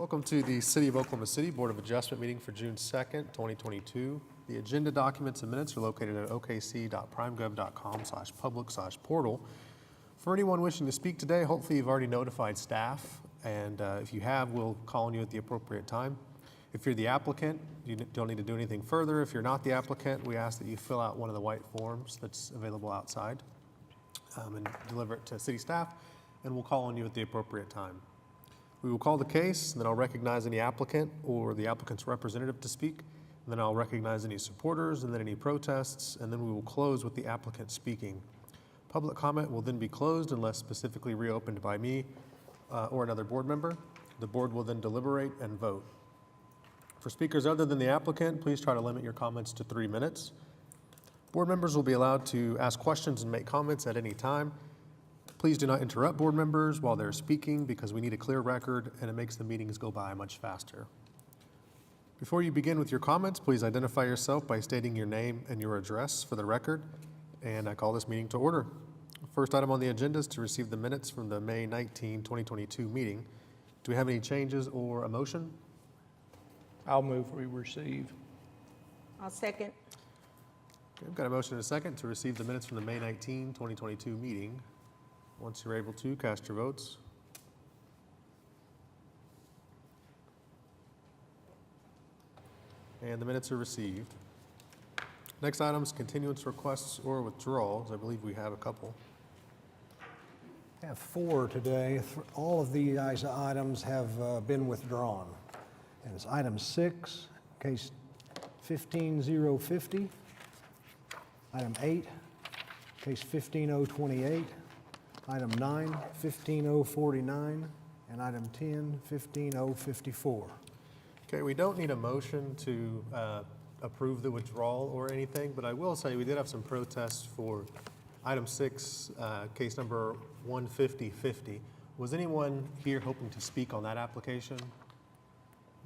Welcome to the City of Oklahoma City Board of Adjustment meeting for June 2nd, 2022. The agenda documents and minutes are located at okc.primegov.com/public/portal. For anyone wishing to speak today, hopefully you've already notified staff, and if you have, we'll call on you at the appropriate time. If you're the applicant, you don't need to do anything further. If you're not the applicant, we ask that you fill out one of the white forms that's available outside and deliver it to city staff, and we'll call on you at the appropriate time. We will call the case, and then I'll recognize any applicant or the applicant's representative to speak, and then I'll recognize any supporters, and then any protests, and then we will close with the applicant speaking. Public comment will then be closed unless specifically reopened by me or another board member. The board will then deliberate and vote. For speakers other than the applicant, please try to limit your comments to 3 minutes. Board members will be allowed to ask questions and make comments at any time. Please do not interrupt board members while they're speaking because we need a clear record and it makes the meetings go by much faster. Before you begin with your comments, please identify yourself by stating your name and your address for the record, and I call this meeting to order. First item on the agenda is to receive the minutes from the May 19, 2022 meeting. Do we have any changes or a motion? I'll move we receive. I'll second. Okay, we've got a motion and a second to receive the minutes from the May 19, 2022 meeting. Once you're able to, cast your votes. And the minutes are received. Next item is continuance requests or withdrawals. I believe we have a couple. I have 4 today. All of these items have been withdrawn. And it's item 6, case 15050. Item 8, case 15028. Item 9, 15049. And item 10, 15054. Okay, we don't need a motion to approve the withdrawal or anything, but I will say we did have some protests for item 6, case number 15050. Was anyone here hoping to speak on that application?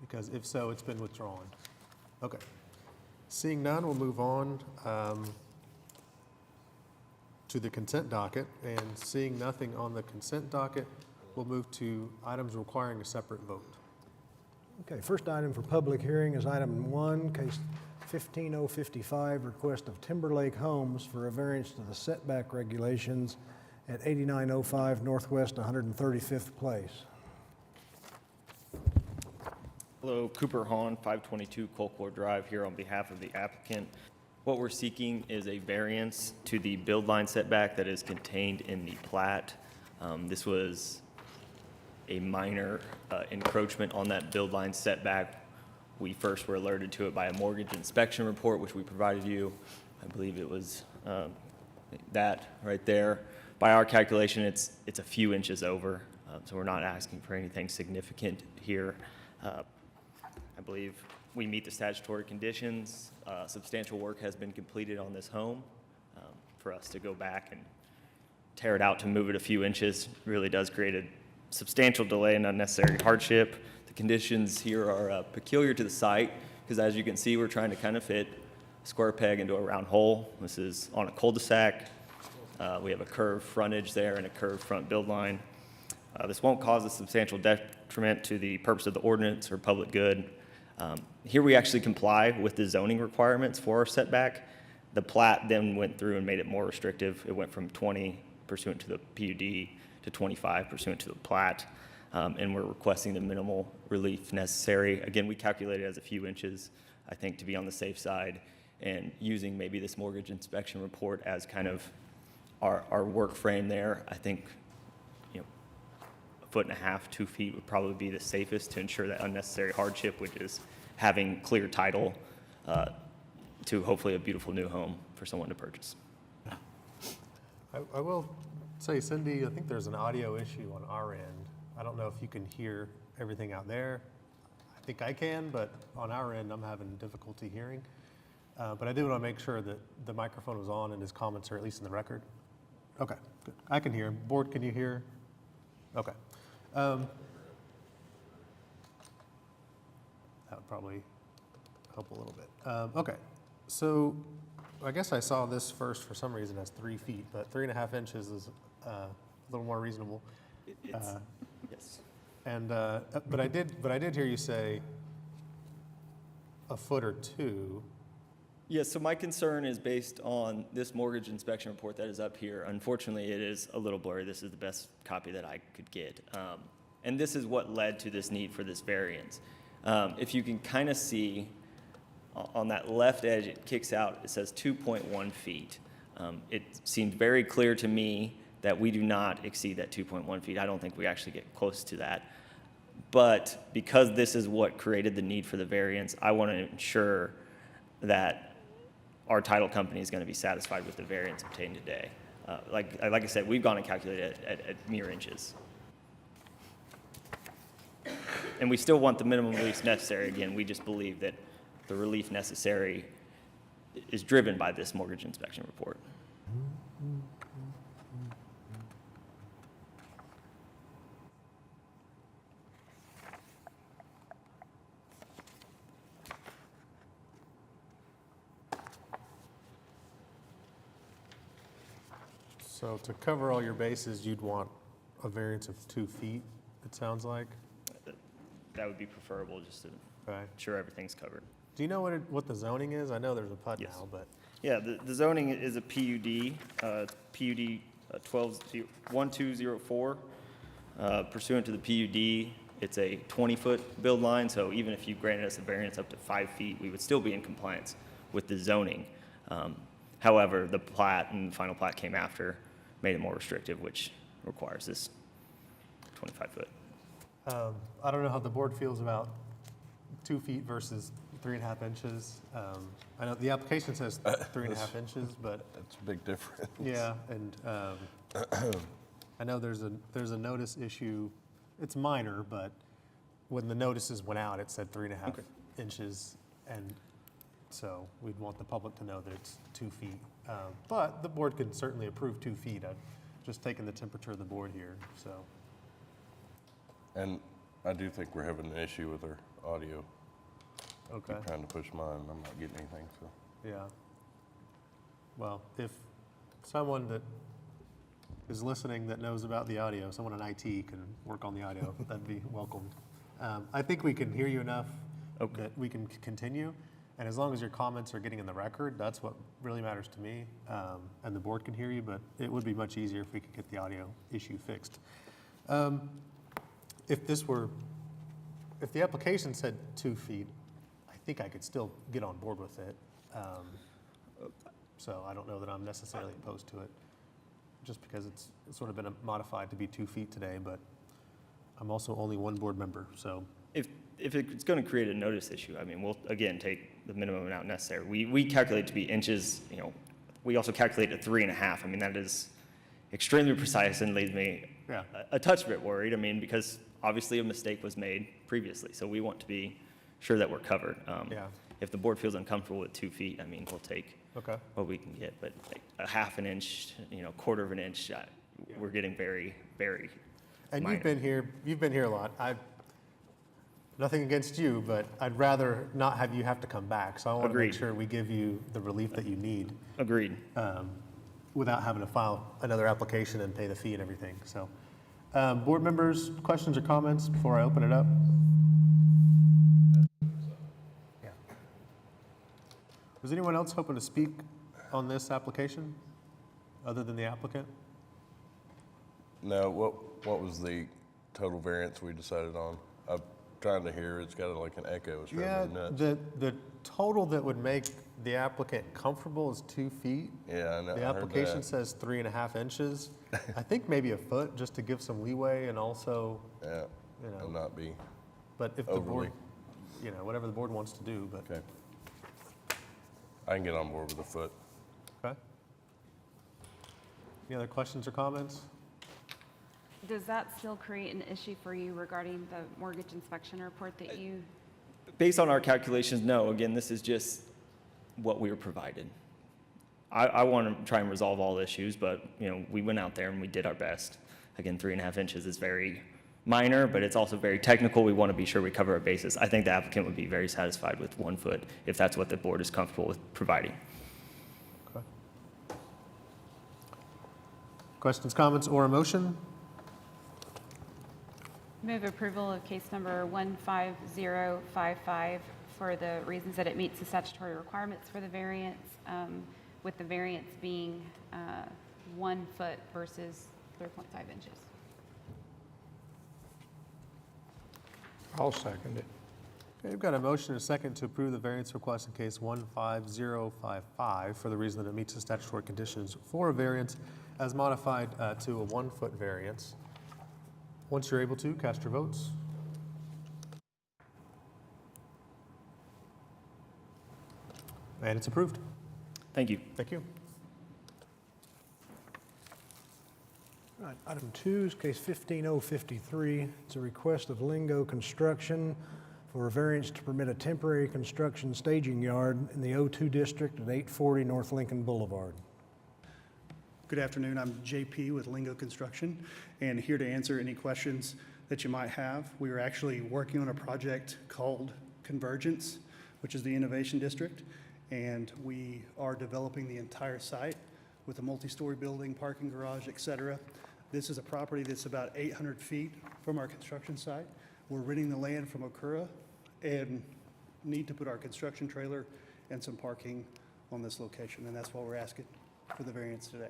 Because if so, it's been withdrawn. Okay. Seeing none, we'll move on to the consent docket. And seeing nothing on the consent docket, we'll move to items requiring a separate vote. Okay, first item for public hearing is item 1, case 15055, request of Timberlake Homes for a variance to the setback regulations at 8905 Northwest 135th Place. Hello, Cooper Hahn, 522 Colcord Drive, here on behalf of the applicant. What we're seeking is a variance to the build line setback that is contained in the plat. This was a minor encroachment on that build line setback. We first were alerted to it by a mortgage inspection report, which we provided you. I believe it was that right there. By our calculation, it's a few inches over, so we're not asking for anything significant here. I believe we meet the statutory conditions. Substantial work has been completed on this home. For us to go back and tear it out to move it a few inches really does create a substantial delay and unnecessary hardship. The conditions here are peculiar to the site because, as you can see, we're trying to kind of fit a square peg into a round hole. This is on a cul-de-sac. We have a curved frontage there and a curved front build line. This won't cause a substantial detriment to the purpose of the ordinance or public good. Here we actually comply with the zoning requirements for our setback. The plat then went through and made it more restrictive. It went from 20 pursuant to the PUD to 25 pursuant to the plat, and we're requesting the minimal relief necessary. Again, we calculated it as a few inches, I think, to be on the safe side, and using maybe this mortgage inspection report as kind of our work frame there. I think, you know, 1.5 feet, 2 feet would probably be the safest to ensure that unnecessary hardship, which is having clear title to hopefully a beautiful new home for someone to purchase. I will say, Cindy, I think there's an audio issue on our end. I don't know if you can hear everything out there. I think I can, but on our end, I'm having difficulty hearing. But I do want to make sure that the microphone was on and his comments are at least in the record. Okay, good. I can hear him. Board, can you hear? Okay. That would probably help a little bit. Okay, so I guess I saw this first for some reason as 3 feet, but 3.5 inches is a little more reasonable. Yes. And, but I did hear you say a foot or two. Yes, so my concern is based on this mortgage inspection report that is up here. Unfortunately, it is a little blurry. This is the best copy that I could get. And this is what led to this need for this variance. If you can kind of see on that left edge, it kicks out, it says 2.1 feet. It seemed very clear to me that we do not exceed that 2.1 feet. I don't think we actually get close to that. But because this is what created the need for the variance, I want to ensure that our title company is going to be satisfied with the variance obtained today. Like I said, we've gone and calculated it at mere inches. And we still want the minimum relief necessary. Again, we just believe that the relief necessary is driven by this mortgage inspection report. So to cover all your bases, you'd want a variance of 2 feet, it sounds like? That would be preferable, just to Okay. ensure everything's covered. Do you know what the zoning is? I know there's a PUD Yes. now, but, Yeah, the zoning is a PUD, PUD 1204. Pursuant to the PUD, it's a 20-foot build line, so even if you granted us a variance up to 5 feet, we would still be in compliance with the zoning. However, the plat and the final plat came after, made it more restrictive, which requires this 25-foot. I don't know how the board feels about 2 feet versus 3.5 inches. I know the application says 3.5 inches, but That's a big difference. yeah, and I know there's a notice issue. It's minor, but when the notices went out, it said 3.5 Okay. inches, and so we'd want the public to know that it's 2 feet. But the board can certainly approve 2 feet. I've just taken the temperature of the board here, so. And I do think we're having an issue with our audio. Okay. Keep trying to push mine, I'm not getting anything, so. Yeah. Well, if someone that is listening that knows about the audio, someone in IT can work on the audio, that'd be welcomed. I think we can hear you enough that we can continue. And as long as your comments are getting in the record, that's what really matters to me. And the board can hear you, but it would be much easier if we could get the audio issue fixed. If the application said 2 feet, I think I could still get on board with it. So I don't know that I'm necessarily opposed to it, just because it's sort of been modified to be 2 feet today, but I'm also only one board member, so. If it's going to create a notice issue, I mean, we'll, again, take the minimum amount necessary. We calculate to be inches, we also calculate at 3.5. I mean, that is extremely precise and leaves me Yeah. a touch bit worried. I mean, because obviously a mistake was made previously, so we want to be sure that we're covered. Yeah. If the board feels uncomfortable with 2 feet, I mean, we'll take Okay. what we can get, but like a half an inch, quarter of an inch, we're getting very, very And minor. you've been here a lot. Nothing against you, but I'd rather not have you have to come back. So I want to make Agreed. sure we give you the relief that you need Agreed. without having to file another application and pay the fee and everything. So, board members, questions or comments before I open it up? Yeah. Was anyone else hoping to speak on this application other than the applicant? No, what was the total variance we decided on? I'm trying to hear, it's got like an echo, it's Yeah, driving me nuts. the total that would make the applicant comfortable is 2 feet. Yeah, I know, I The heard application that. says 3.5 inches. I think maybe a foot, just to give some leeway and also, Yeah, you know, and not be, but if the board, overly. whatever the board wants to do, but, okay. I can get on board with a foot. okay. Any other questions or comments? Does that still create an issue for you regarding the mortgage inspection report that you? Based on our calculations, no. Again, this is just what we were provided. I want to try and resolve all issues, but, we went out there and we did our best. Again, 3.5 inches is very minor, but it's also very technical. We want to be sure we cover our bases. I think the applicant would be very satisfied with 1 foot if that's what the board is comfortable with providing. Okay. Questions, comments, or a motion? Move approval of case number 15055 for the reasons that it meets the statutory requirements for the variance, with the variance being 1 foot versus 3.5 inches. I'll second it. Okay, we've got a motion and a second to approve the variance request in case 15055 for the reason that it meets the statutory conditions for a variance as modified to a 1 foot variance. Once you're able to, cast your votes. And it's approved. Thank you. Thank you. All right, item 2 is case 15053. It's a request of Lingo Construction for a variance to permit a temporary construction staging yard in the O2 district at 840 North Lincoln Boulevard. Good afternoon. I'm JP with Lingo Construction and here to answer any questions that you might have. We are actually working on a project called Convergence, which is the Innovation District, and we are developing the entire site with a multi-story building, parking garage, et cetera. This is a property that's about 800 feet from our construction site. We're renting the land from Okura and need to put our construction trailer and some parking on this location, and that's why we're asking for the variance today.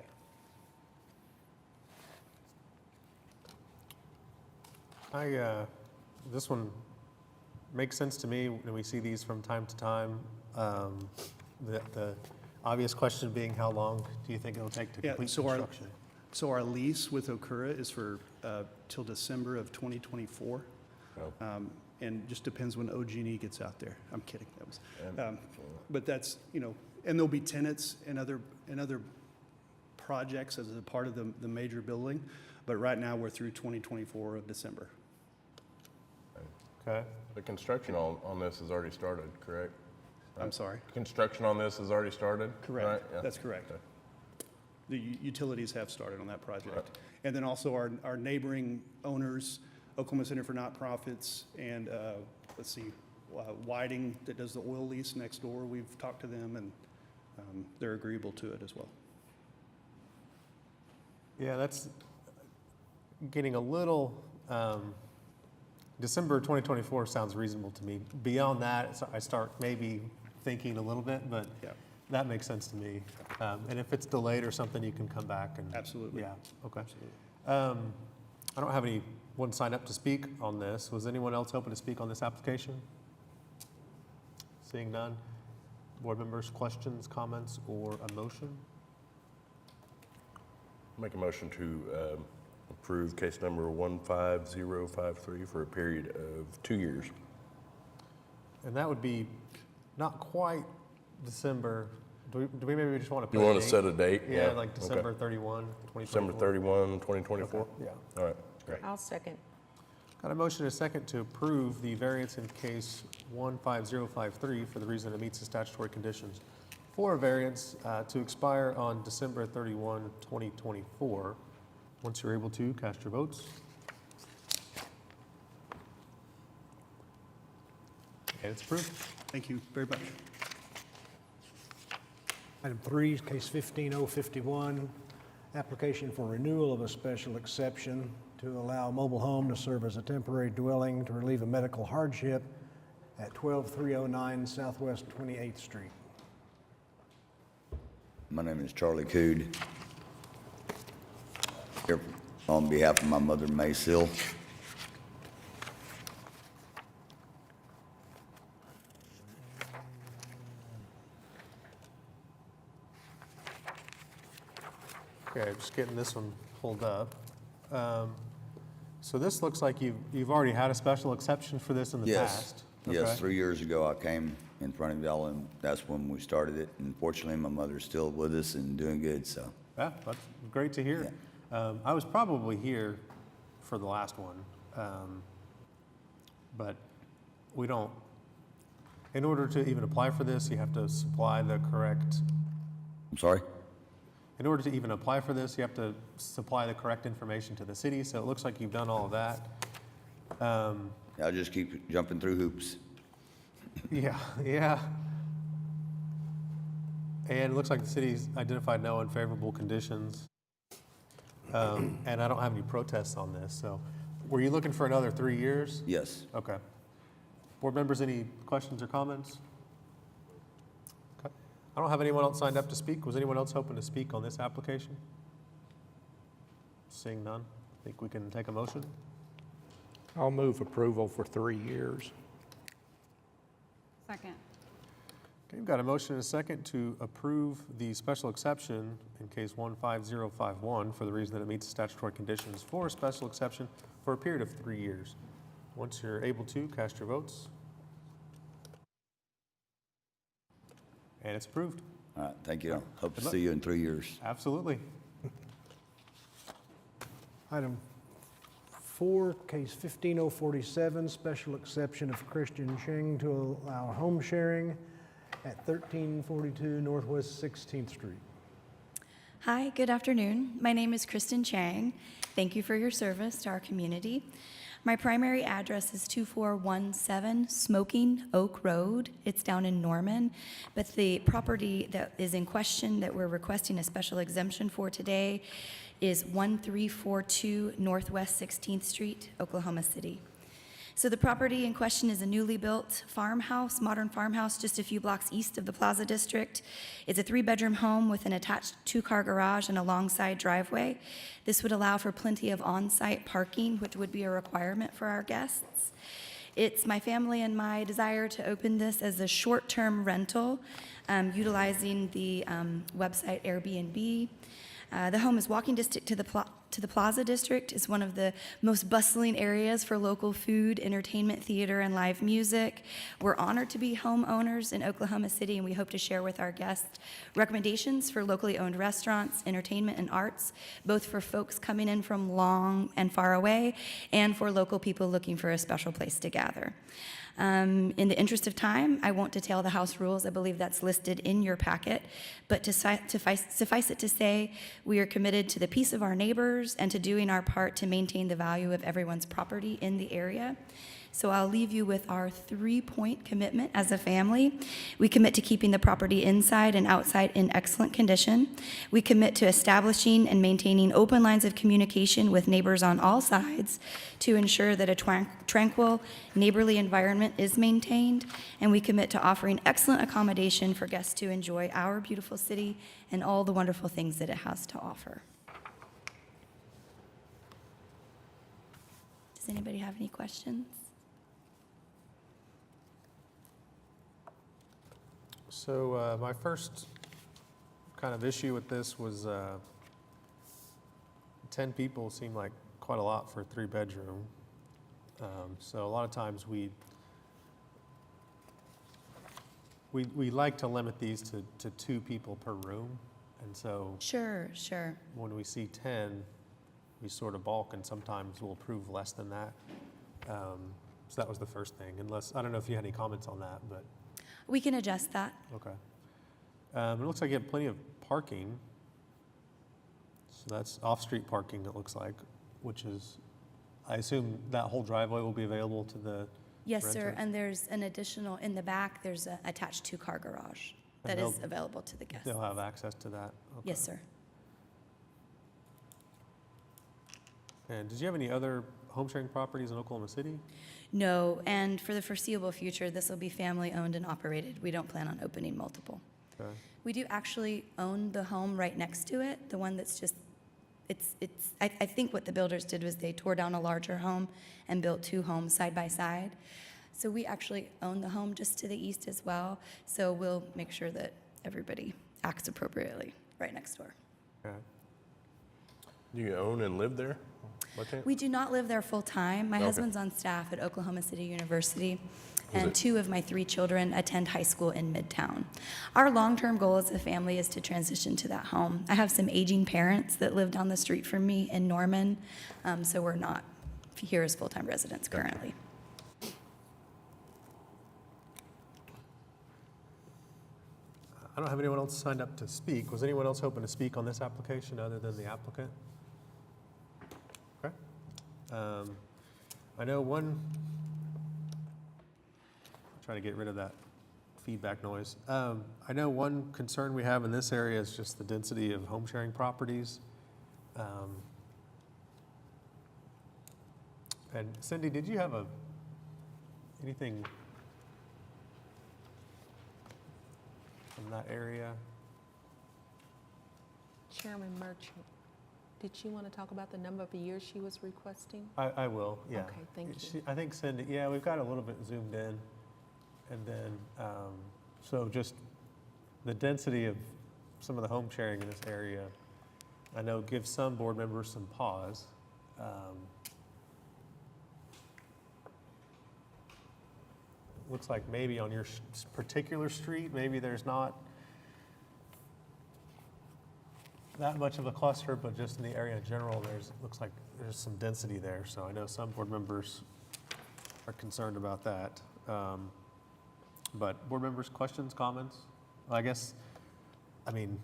This one makes sense to me when we see these from time to time. The obvious question being, how long do you think it'll take to complete construction? So our lease with Okura is for till December of 2024. Oh. And just depends when OG&E gets out there. I'm kidding. That was, but that's, you know, and there'll be tenants and other projects as a part of the major building. But right now, we're through 2024 of December. Okay. The construction on this has already started, correct? I'm sorry. Construction on this has already started? Correct. Right? Yeah. That's correct. Okay. The utilities have started on that project. Right. And then also our neighboring owners, Oklahoma Center for Nonprofits and, Whiting that does the oil lease next door. We've talked to them and they're agreeable to it as well. Yeah, that's getting a little, December 2024 sounds reasonable to me. Beyond that, I start maybe thinking a little bit, but Yeah. that makes sense to me. And if it's delayed or something, you can come back and. Absolutely. Yeah, okay. Absolutely. I don't have anyone sign up to speak on this. Was anyone else hoping to speak on this application? Seeing none. Board members, questions, comments, or a motion? Make a motion to approve case number 15053 for a period of 2 years. And that would be not quite December. Do we maybe just want to put You a want to date? set a date? Yeah, like Okay. December 31, 2024. December 31, 2024? Yeah. All right, great. I'll second. Got a motion and a second to approve the variance in case 15053 for the reason it meets the statutory conditions for a variance to expire on December 31, 2024. Once you're able to, cast your votes. And it's approved. Thank you very much. Item 3 is case 15051, application for renewal of a special exception to allow a mobile home to serve as a temporary dwelling to relieve a medical hardship at 12309 Southwest 28th Street. My name is Charlie Cood. Here on behalf of my mother, May Sill. Okay, just getting this one pulled up. So this looks like you've already had a special exception for this in the Yes, past. yes, Okay. 3 years ago I came in front of y'all and that's when we started it. And fortunately, my mother's still with us and doing good, so. Yeah, that's great to hear. I was probably here for the last one, but we don't, in order to even apply for this, you have to supply the correct, I'm sorry? in order to even apply for this, you have to supply the correct information to the city, so it looks like you've done all of that. I'll just keep jumping through hoops. Yeah, yeah. And it looks like the city's identified no unfavorable conditions. And I don't have any protests on this, so Were you looking for another 3 years? Yes. Okay. Board members, any questions or comments? Okay. I don't have anyone else signed up to speak. Was anyone else hoping to speak on this application? Seeing none, I think we can take a motion. I'll move approval for 3 years. Second. Okay, we've got a motion and a second to approve the special exception in case 15051 for the reason that it meets the statutory conditions for a special exception for a period of 3 years. Once you're able to, cast your votes. And it's approved. All right, thank you. Hope to Good luck. see you in 3 years. Absolutely. Item 4, case 15047, special exception of Christian Cheng to allow home sharing at 1342 Northwest 16th Street. Hi, good afternoon. My name is Kristen Chang. Thank you for your service to our community. My primary address is 2417 Smoking Oak Road. It's down in Norman, but the property that is in question that we're requesting a special exemption for today is 1342 Northwest 16th Street, Oklahoma City. So the property in question is a newly built farmhouse, modern farmhouse, just a few blocks east of the Plaza District. It's a 3-bedroom home with an attached 2-car garage and a long side driveway. This would allow for plenty of on-site parking, which would be a requirement for our guests. It's my family and my desire to open this as a short-term rental, utilizing the website Airbnb. The home is walking distance to the Plaza District. It's one of the most bustling areas for local food, entertainment, theater, and live music. We're honored to be homeowners in Oklahoma City, and we hope to share with our guests recommendations for locally owned restaurants, entertainment, and arts, both for folks coming in from long and far away, and for local people looking for a special place to gather. In the interest of time, I won't detail the house rules. I believe that's listed in your packet. But to suffice it to say, we are committed to the peace of our neighbors and to doing our part to maintain the value of everyone's property in the area. So I'll leave you with our 3-point commitment as a family. We commit to keeping the property inside and outside in excellent condition. We commit to establishing and maintaining open lines of communication with neighbors on all sides to ensure that a tranquil, neighborly environment is maintained. And we commit to offering excellent accommodation for guests to enjoy our beautiful city and all the wonderful things that it has to offer. Does anybody have any questions? So my first kind of issue with this was 10 people seemed like quite a lot for a 3-bedroom. So a lot of times we like to limit these to 2 people per room. And so Sure. when we see 10, we sort of balk, and sometimes we'll approve less than that. So that was the first thing, unless, I don't know if you had any comments on that, but. We can adjust that. Okay. It looks like you have plenty of parking. So that's off-street parking, it looks like, which is, I assume that whole driveway will be available to the Yes, sir, renters? and there's an additional, in the back, there's an attached 2-car garage And that is they'll- available to the guests. They'll have access to that? Okay. Yes, sir. And did you have any other home sharing properties in Oklahoma City? No, and for the foreseeable future, this will be family-owned and operated. We don't plan on opening multiple. Okay. We do actually own the home right next to it, the one that's just, I think what the builders did was they tore down a larger home and built 2 homes side by side. So we actually own the home just to the east as well, so we'll make sure that everybody acts appropriately right next door. Okay. Do you own and live there? by chance? We do not live there full-time. My Okay. husband's on staff at Oklahoma City University, Was and it- 2 of my 3 children attend high school in Midtown. Our long-term goal as a family is to transition to that home. I have some aging parents that live down the street from me in Norman, so we're not here as full-time residents currently. I don't have anyone else signed up to speak. Was anyone else hoping to speak on this application other than the applicant? Okay. I know one, trying to get rid of that feedback noise. I know one concern we have in this area is just the density of home sharing properties. And Cindy, did you have anything from that area? Chairman Merchant, did she want to talk about the number of years she was requesting? I will, yeah. Okay, thank you. I think Cindy, yeah, we've got a little bit zoomed in. And then, so just the density of some of the home sharing in this area, I know gives some board members some pause. Looks like maybe on your particular street, maybe there's not that much of a cluster, but just in the area in general, looks like there's some density there. So I know some board members are concerned about that. But board members, questions, comments? I guess, I mean,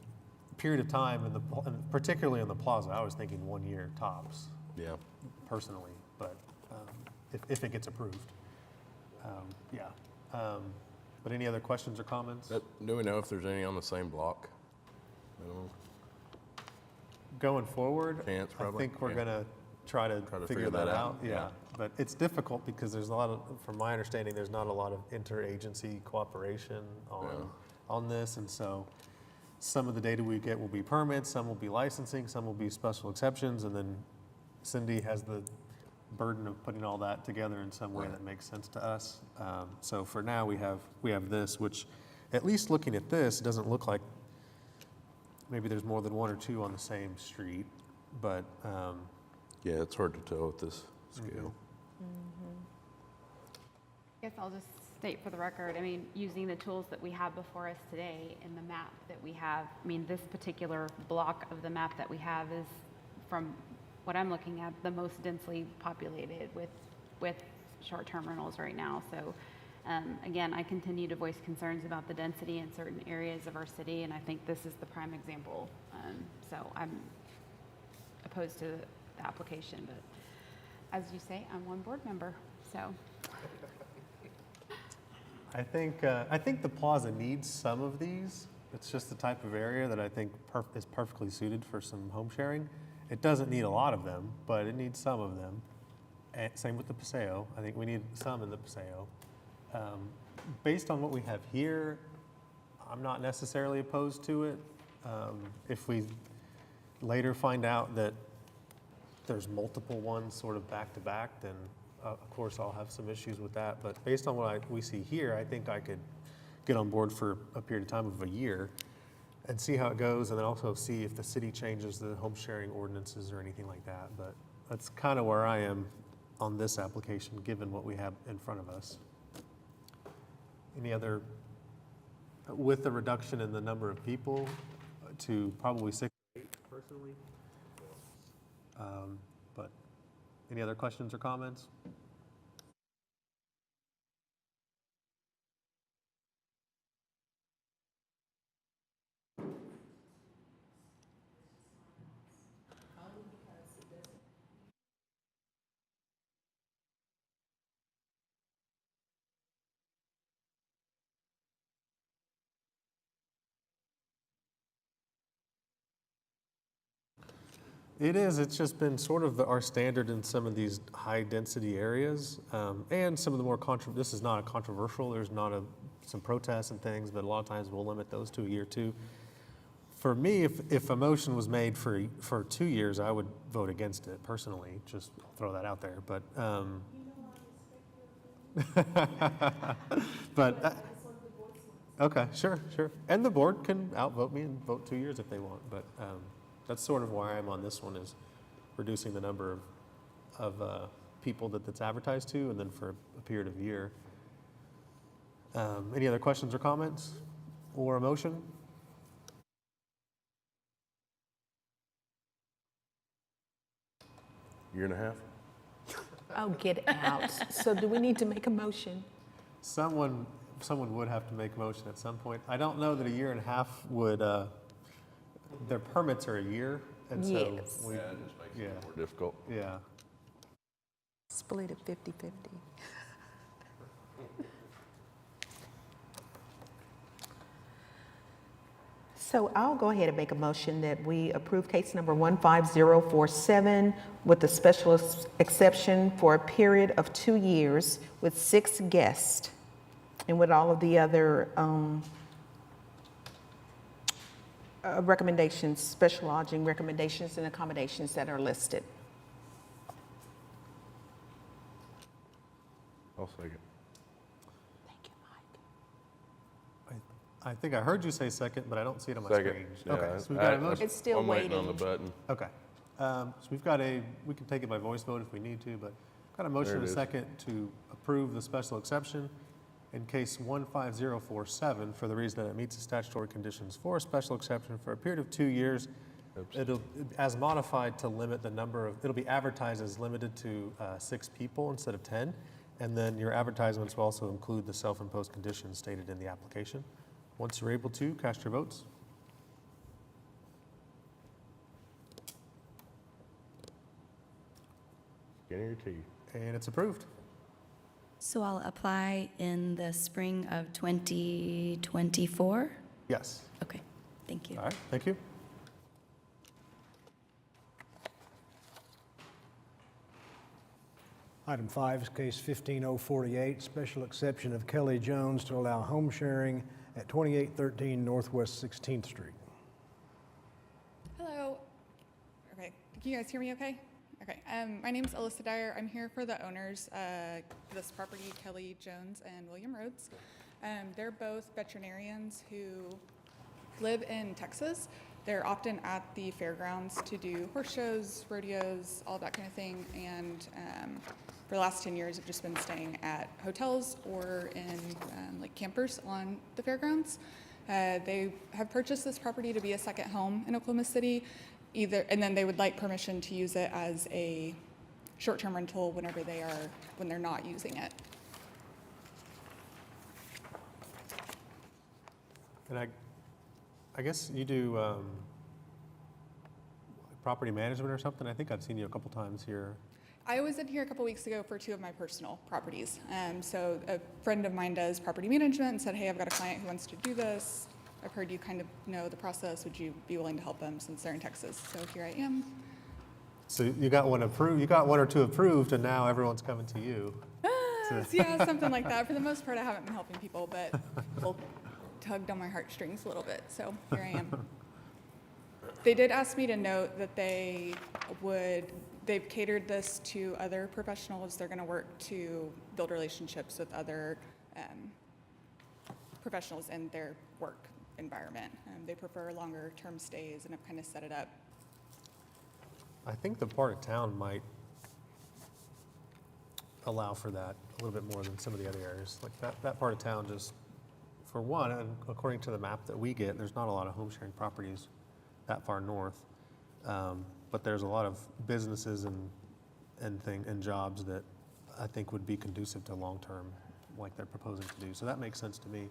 period of time, and particularly in the plaza, I was thinking 1 year tops, Yeah. personally, but if it gets approved. Yeah. But any other questions or comments? Do we know if there's any on the same block? Minimum? Going forward, Chance, I probably, think we're yeah. gonna try to figure that out. yeah. Yeah, but it's difficult because there's a lot of, from my understanding, there's not a lot of interagency cooperation on this, and so some of the data we get will be permits, some will be licensing, some will be special exceptions, and then Cindy has the burden of putting all that together in some way that makes sense to us. So for now, we have this, which, at least looking at this, doesn't look like maybe there's more than one or two on the same street, but Yeah, it's hard to tell at this scale. I guess I'll just state for the record, I mean, using the tools that we have before us today and the map that we have, I mean, this particular block of the map that we have is, from what I'm looking at, the most densely populated with short-term rentals right now. So again, I continue to voice concerns about the density in certain areas of our city, and I think this is the prime example. So I'm opposed to the application, but as you say, I'm one board member, so. I think the plaza needs some of these. It's just the type of area that I think is perfectly suited for some home sharing. It doesn't need a lot of them, but it needs some of them. And same with the Paseo. I think we need some in the Paseo. Based on what we have here, I'm not necessarily opposed to it. If we later find out that there's multiple ones sort of back to back, then of course I'll have some issues with that. But based on what we see here, I think I could get on board for a period of time of a year and see how it goes, and then also see if the city changes the home sharing ordinances or anything like that. But that's kind of where I am on this application, given what we have in front of us. Any other, with the reduction in the number of people to probably 6 or 8 personally. But any other questions or comments? It is. It's just been sort of our standard in some of these high-density areas, and some of the more this is not a controversial. There's not some protests and things, but a lot of times we'll limit those to a year too. For me, if a motion was made for 2 years, I would vote against it personally. Just throw that out there. But but okay, sure. And the board can outvote me and vote 2 years if they want. But that's sort of why I'm on this one, is reducing the number of people that's advertised to, and then for a period of a year. Any other questions or comments or a motion? Year and a half? Oh, get out. So do we need to make a motion? Someone would have to make a motion at some point. I don't know that a year and a half would, their permits are a year, and so Yes. It just makes it more difficult. So I'll go ahead and make a motion that we approve case number 15047 with the special exception for a period of 2 years with 6 guests and with all of the other recommendations, special lodging recommendations and accommodations that are listed. I'll second. Thank you, Mike. I think I heard you say second, but I don't see it on my Second. screen. Yeah, Okay, so we've got a motion. It's still I'm waiting on the waiting. button. Okay, so we've got we can take it by voice vote if we need to, but got a motion There and it a is. second to approve the special exception in case 15047 for the reason that it meets the statutory conditions for a special exception for a period of 2 years. Oops. It'll, as modified to limit the number of, it'll be advertised as limited to 6 people instead of 10. And then your advertisements will also include the self-imposed conditions stated in the application. Once you're able to, cast your votes. Skin of your teeth. And it's approved. So I'll apply in the spring of 2024? Yes. Okay, thank you. All right, thank you. Item 5 is case 15048, special exception of Kelly Jones to allow home sharing at 2813 Northwest 16th Street. Hello. Okay, can you guys hear me okay? Okay, my name is Alyssa Dyer. I'm here for the owners of this property, Kelly Jones and William Rhodes. They're both veterinarians who live in Texas. They're often at the fairgrounds to do horse shows, rodeos, all that kind of thing. And for the last 10 years, have just been staying at hotels or in like campers on the fairgrounds. They have purchased this property to be a second home in Oklahoma City, and then they would like permission to use it as a short-term rental when they're not using it. And I guess you do property management or something? I think I've seen you a couple times here. I was in here a couple weeks ago for 2 of my personal properties. So a friend of mine does property management and said, hey, I've got a client who wants to do this. I've heard you kind of know the process. Would you be willing to help them since they're in Texas? So here I am. So you got one approved, you got 1 or 2 approved, and now everyone's coming to you. Yeah, something like that. For the most part, I haven't been helping people, but people tugged on my heartstrings a little bit. So here I am. They did ask me to note that they've catered this to other professionals. They're going to work to build relationships with other professionals in their work environment. They prefer longer term stays and have kind of set it up. I think the part of town might allow for that a little bit more than some of the other areas. Like that part of town just, for one, and according to the map that we get, there's not a lot of home sharing properties that far north. But there's a lot of businesses and jobs that I think would be conducive to long-term, like they're proposing to do. So that makes sense to me.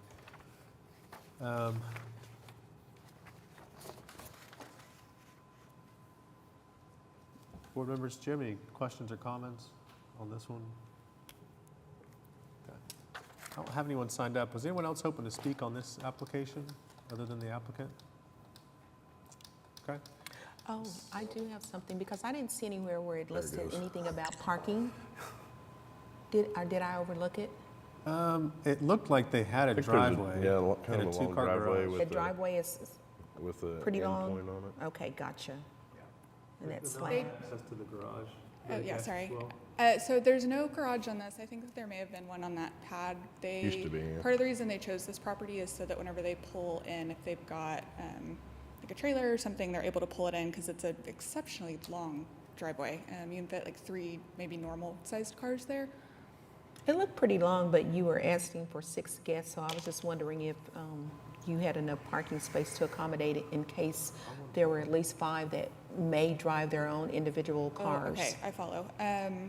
Board members, do you have any questions or comments on this one? Okay. I don't have anyone signed up. Was anyone else hoping to speak on this application other than the applicant? Okay. Oh, I do have something, because I didn't see anywhere where it There it listed goes. anything about parking. Did I overlook it? It looked like they had a think there's a- driveway yeah, and kind a of a long two-car driveway garage. with The the- driveway is With a pretty end long? point on it. Okay, gotcha. And that's There's no slant. access to the garage. Oh, I yeah, guess, sorry. well. So there's no garage on this. I think that there may have been one on that pad. Used to be, yeah. Part of the reason they chose this property is so that whenever they pull in, if they've got like a trailer or something, they're able to pull it in because it's an exceptionally long driveway. You can fit like 3 maybe normal-sized cars there. It looked pretty long, but you were asking for 6 guests, so I was just wondering if you had enough parking space to accommodate it in case there were at least 5 that may drive their own individual cars. Oh, okay, I follow.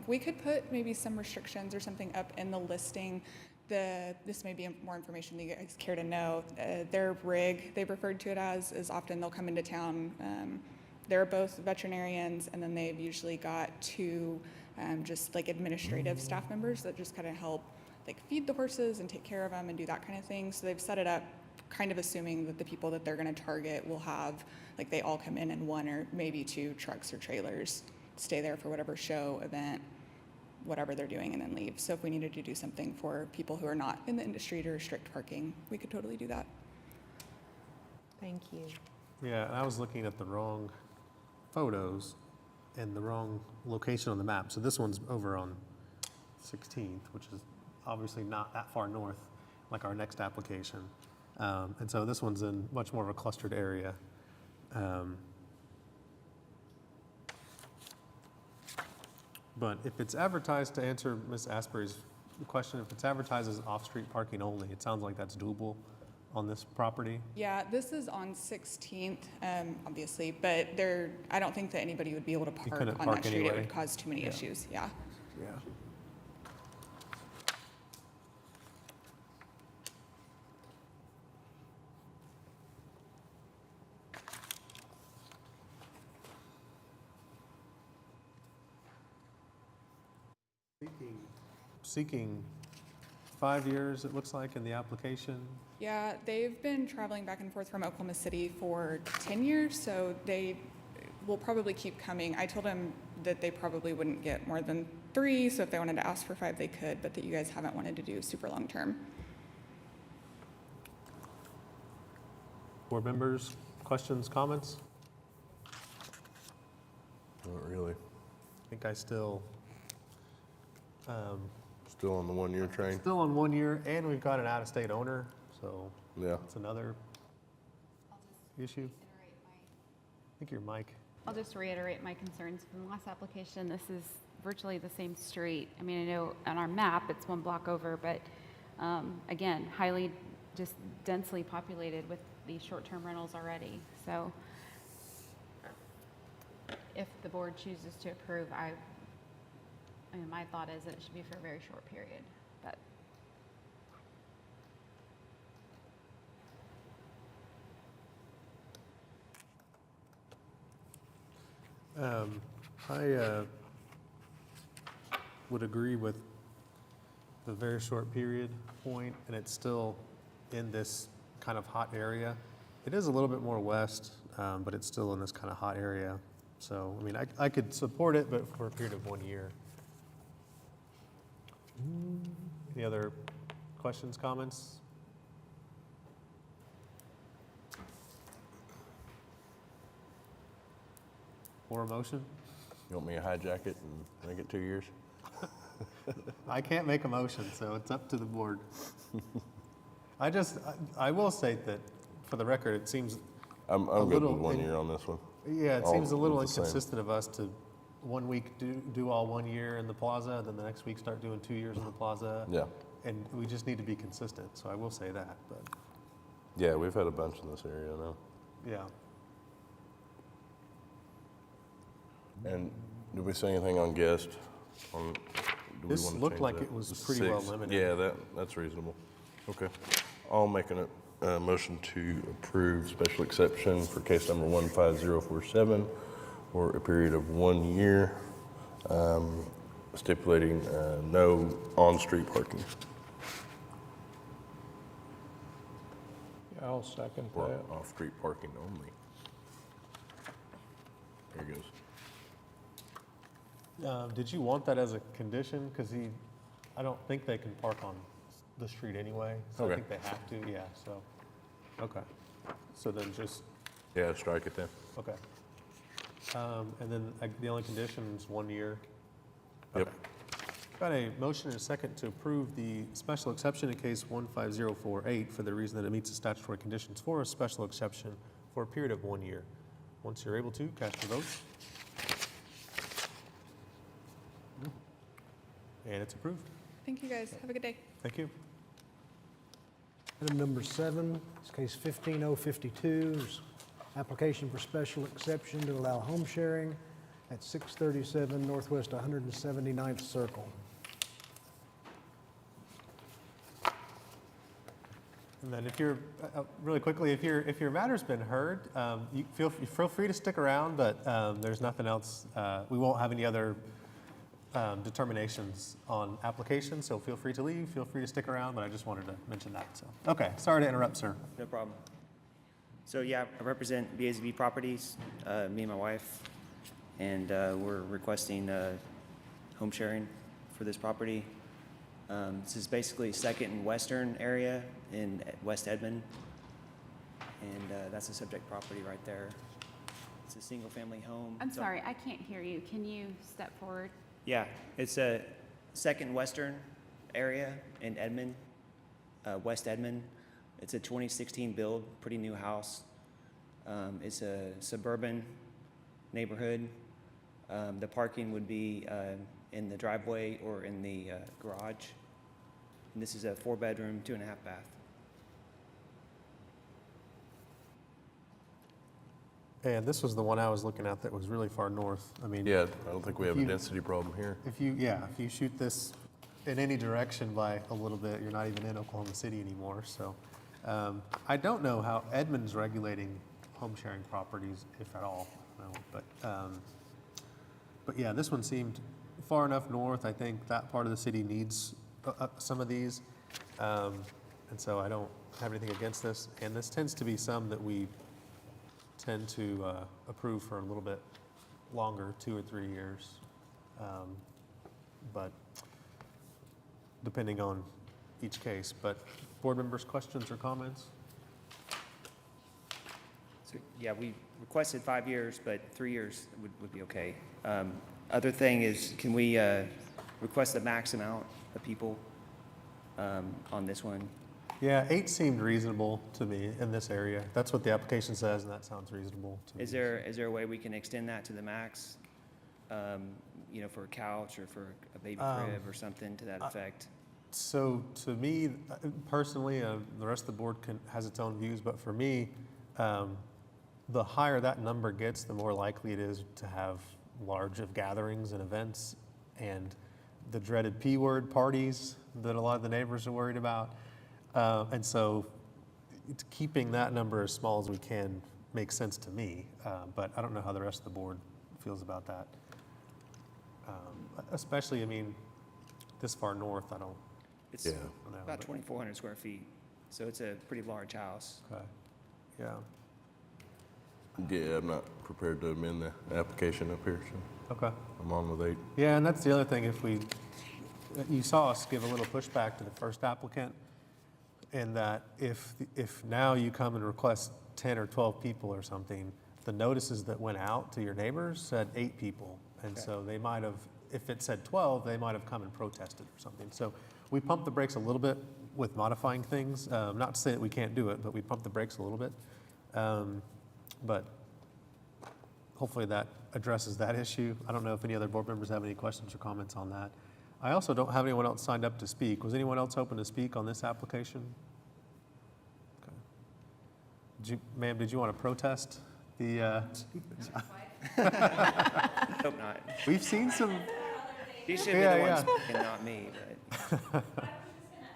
We could put maybe some restrictions or something up in the listing. This may be more information that you guys care to know. Their rig, they referred to it as, is often they'll come into town. They're both veterinarians, and then they've usually got 2 just like administrative staff members that just kind of help like feed the horses and take care of them and do that kind of thing. So they've set it up kind of assuming that the people that they're going to target will have, like, they all come in one or maybe two trucks or trailers, stay there for whatever show, event, whatever they're doing, and then leave. So if we needed to do something for people who are not in the industry to restrict parking, we could totally do that. Thank you. Yeah, and I was looking at the wrong photos and the wrong location on the map. So this one's over on 16th, which is obviously not that far north, like our next application. And so this one's in much more of a clustered area. But if it's advertised, to answer Ms. Asbury's question, if it's advertised as off-street parking only, it sounds like that's doable on this property. Yeah, this is on 16th, obviously, but I don't think that anybody would be able to park couldn't on park that street. It anyway. would cause too many Yeah. issues, yeah. Yeah. Seeking 5 years, it looks like, in the application. Yeah, they've been traveling back and forth from Oklahoma City for 10 years, so they will probably keep coming. I told them that they probably wouldn't get more than 3, so if they wanted to ask for 5, they could, but that you guys haven't wanted to do super long term. Board members, questions, comments? Not really. I think I still, Still on the 1-year train? still on 1 year, and we've got an out-of-state owner, so Yeah. that's another issue. I think your mic. I'll just reiterate my concerns from the last application. This is virtually the same street. I mean, I know on our map, it's 1 block over, but again, highly just densely populated with these short-term rentals already. So if the board chooses to approve, I mean, my thought is that it should be for a very short period, but I would agree with the very short period point, and it's still in this kind of hot area. It is a little bit more west, but it's still in this kind of hot area. So, I mean, I could support it, but for a period of 1 year. Any other questions, comments? Or a motion? You want me to hijack it and make it 2 years? I can't make a motion, so it's up to the board. I will say that, for the record, it seems, I'm A good with little 1 in- year on this one. yeah, it All seems a little the same. inconsistent of us to 1 week do all 1 year in the plaza, and then the next week start doing 2 years in the plaza. Yeah. And we just need to be consistent, so I will say that, but, Yeah, we've had a bunch in this area now. yeah. And did we say anything on guest? Do we This wanna looked change like that? it was The pretty well 6? limited. Yeah, that's reasonable. Okay. I'll make a motion to approve special exception for case number 15047 for a period of 1 year, stipulating no on-street parking. I'll second Or that. off-street parking only. There he goes. Did you want that as a condition? Because I don't think they can park on the street anyway, so I Okay. think they have to, yeah, so, okay. So then just, Yeah, strike it then. okay. And then the only condition is 1 year? Yep. Okay. Got a motion and a second to approve the special exception in case 15048 for the reason that it meets the statutory conditions for a special exception for a period of 1 year. Once you're able to, cast your votes. And it's approved. Thank you, guys. Have a good day. Thank you. Item number 7 is case 15052, There's application for special exception to allow home sharing at 637 Northwest 179th Circle. And then if you're, really quickly, if your matter's been heard, you feel free to stick around, but there's nothing else. We won't have any other determinations on applications, so feel free to leave, feel free to stick around, but I just wanted to mention that, so. Okay, sorry to interrupt, sir. No problem. So yeah, I represent BAZB Properties, me and my wife, and we're requesting home sharing for this property. This is basically second and western area in West Edmond, and that's the subject property right there. It's a single-family home. I'm So- sorry, I can't hear you. Can you step forward? Yeah, it's a second western area in Edmond, West Edmond. It's a 2016 build, pretty new house. It's a suburban neighborhood. The parking would be in the driveway or in the garage. And this is a 4-bedroom, 2.5 bath. And this was the one I was looking at that was really far north. I mean, Yeah, I don't think we have a You- density problem here. if you shoot this in any direction by a little bit, you're not even in Oklahoma City anymore. So I don't know how Edmond's regulating home sharing properties, if at all. I don't know. But yeah, this one seemed far enough north. I think that part of the city needs some of these. And so I don't have anything against this. And this tends to be some that we tend to approve for a little bit longer, 2 or 3 years. But depending on each case. But board members, questions or comments? So, yeah, we requested 5 years, but 3 years would be okay. Other thing is, can we request the max amount of people on this one? Yeah, 8 seemed reasonable to me in this area. That's what the application says, and that sounds reasonable to me. Is there a way we can extend that to the max? For a couch or for a baby crib or something to that effect? So to me, personally, the rest of the board has its own views, but for me, the higher that number gets, the more likely it is to have large of gatherings and events and the dreaded P word parties that a lot of the neighbors are worried about. And so keeping that number as small as we can makes sense to me, but I don't know how the rest of the board feels about that. Especially, I mean, this far north, I don't It's Yeah. know. about but- 2,400 square feet, so it's a pretty large house. Okay, yeah, Yeah, I'm not prepared to amend the application up here, so okay. I'm on with 8. Yeah, and that's the other thing, you saw us give a little pushback to the first applicant, in that if now you come and request 10 or 12 people or something, the notices that went out to your neighbors said 8 people. And so they might have, if it said 12, they might have come and protested or something. So we pumped the brakes a little bit with modifying things. Not to say that we can't do it, but we pumped the brakes a little bit. But hopefully that addresses that issue. I don't know if any other board members have any questions or comments on that. I also don't have anyone else signed up to speak. Was anyone else hoping to speak on this application? Okay. Ma'am, did you want to protest the, Hope not. we've seen some, You should be Yeah, the one yeah. speaking, not me, but. I was just gonna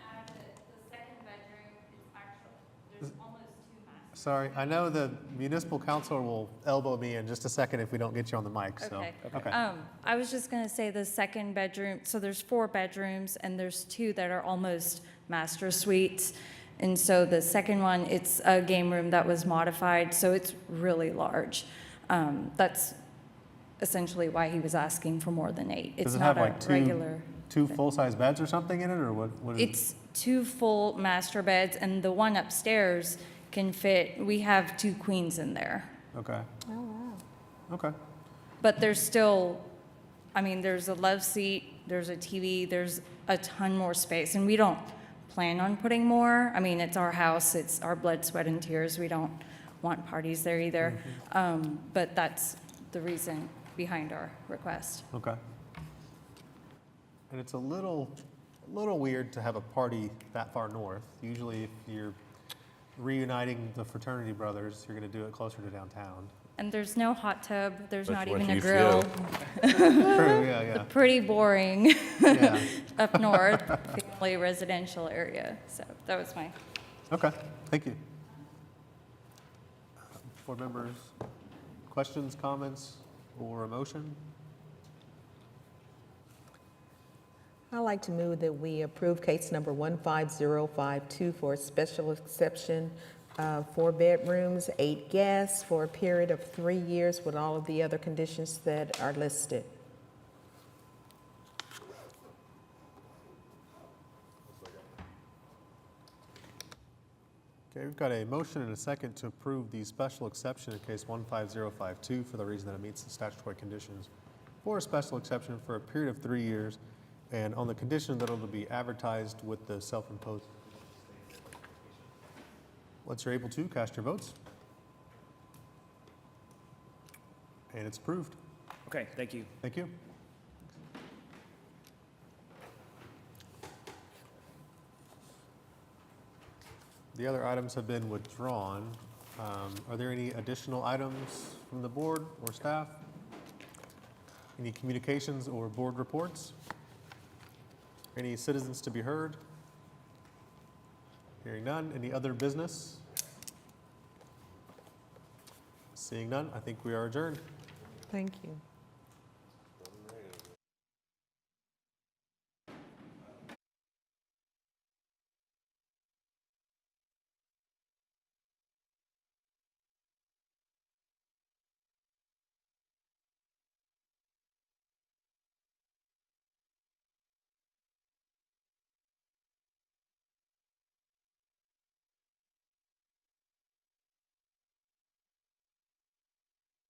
add that the second bedroom is actually, there's almost 2 masters. sorry, I know the municipal council will elbow me in just a second if we don't get you on the mic, so. Okay. I was just gonna say the second bedroom, so there's 4 bedrooms and there's 2 that are almost master suites. And so the second one, it's a game room that was modified, so it's really large. That's essentially why he was asking for more than 8. It's Does it not have a like regular. two full-size beds or something in it, or what is it? It's 2 full master beds and the one upstairs can fit, we have 2 queens in there. Okay. Oh, wow. Okay. But there's still, I mean, there's a love seat, there's a TV, there's a ton more space, and we don't plan on putting more. I mean, it's our house, it's our blood, sweat, and tears. We don't want parties there either. But that's the reason behind our request. Okay. And it's a little weird to have a party that far north. Usually if you're reuniting the fraternity brothers, you're going to do it closer to downtown. And there's no hot tub, there's That's not what even a you grill. True, yeah. Pretty boring Yeah. up north, family residential area. So that was my Okay, thank you. Board members, questions, comments, or a motion? I'd like to move that we approve case number 15052 for a special exception, 4 bedrooms, 8 guests for a period of 3 years with all of the other conditions that are listed. Okay, we've got a motion and a second to approve the special exception in case 15052 for the reason that it meets the statutory conditions for a special exception for a period of 3 years and on the condition that it'll be advertised with the self-imposed. Once you're able to, cast your votes. And it's approved. Okay, thank you. Thank you. The other items have been withdrawn. Are there any additional items from the board or staff? Any communications or board reports? Any citizens to be heard? Hearing none. Any other business? Seeing none, I think we are adjourned. Thank you.